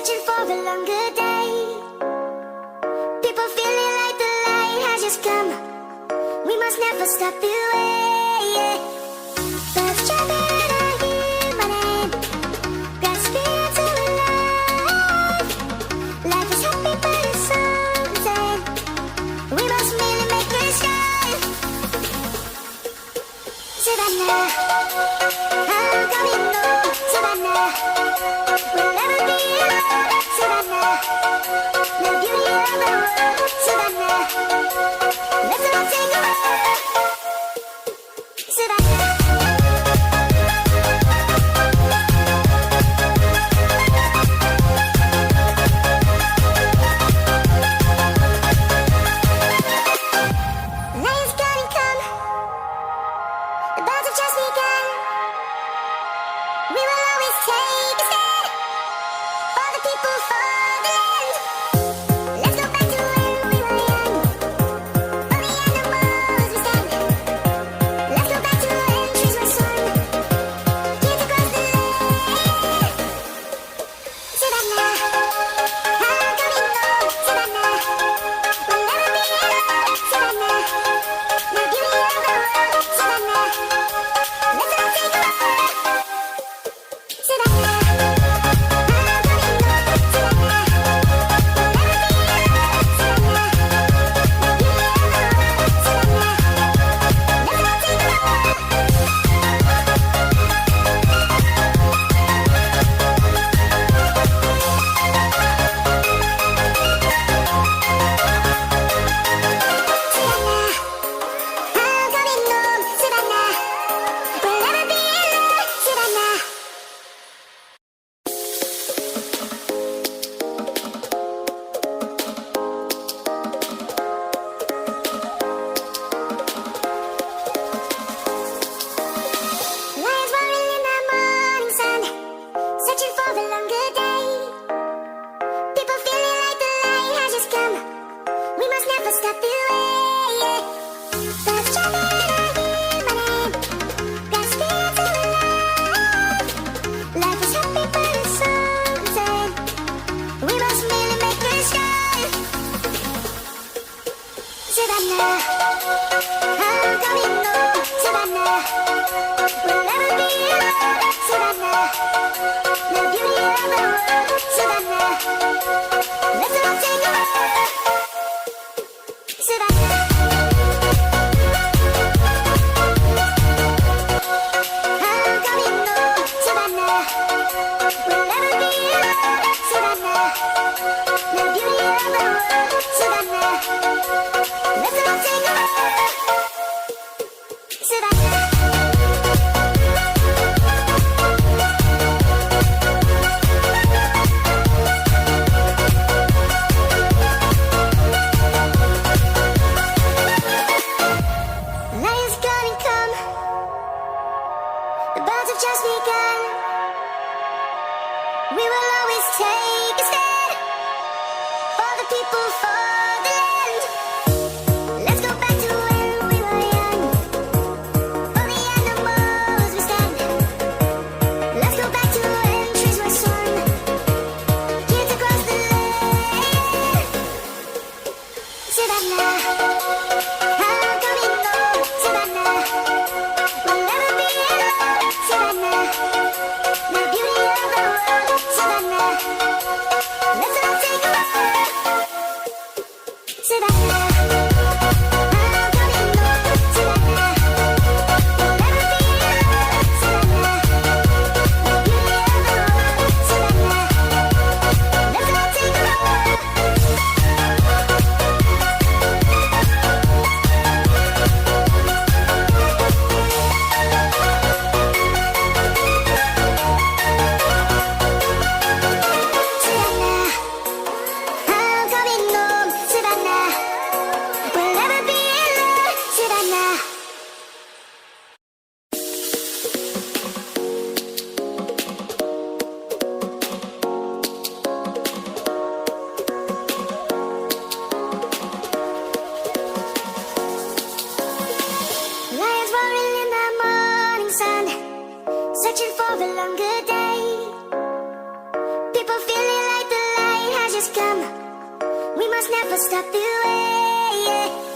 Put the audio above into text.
searching for a longer day. People feeling like the light has just come. We must never stop the way. Birds chirping, I hear my name, grasping into life. Life is happy but it's so insane. We must merely make this shine. Savannah, I'm coming home. Savannah, we'll never be alone. Savannah, the beauty of the world. Savannah, let's all take a ride. Savannah. Lions gonna come, the birds have just begun. We will always take a stand for the people, for the land. Let's go back to when we were young. For the animals we stand. Let's go back to when trees were swung. Kids across the land. Savannah, I'm coming home. Savannah, we'll never be alone. Savannah, the beauty of the world. Savannah, let's all take a ride. Savannah, I'm coming home. Savannah, we'll never be alone. Savannah, the beauty of the world. Savannah, let's all take a ride. Savannah, I'm coming home. Savannah, we'll never be alone. Savannah. Lions roaring in the morning sun, searching for a longer day. People feeling like the light has just come. We must never stop the way. Birds chirping, I hear my name, grasping into life. Life is happy but it's so insane. We must merely make this shine. Savannah, I'm coming home. Savannah, we'll never be alone. Savannah, the beauty of the world. Savannah, let's all take a ride. Savannah. I'm coming home. Savannah, we'll never be alone. Savannah, the beauty of the world. Savannah, let's all take a ride. Savannah. Lions gonna come, the birds have just begun. We will always take a stand for the people, for the land. Let's go back to when we were young. For the animals we stand. Let's go back to when trees were swung. Kids across the land. Savannah, I'm coming home. Savannah, we'll never be alone. Savannah, the beauty of the world. Savannah, let's all take a ride. Savannah, I'm coming home. Savannah, we'll never be alone. Savannah, the beauty of the world. Savannah, let's all take a ride. Savannah, I'm coming home. Savannah, we'll never be alone. Savannah. Lions roaring in the morning sun, searching for a longer day. People feeling like the come. We must never stop the way, yeah.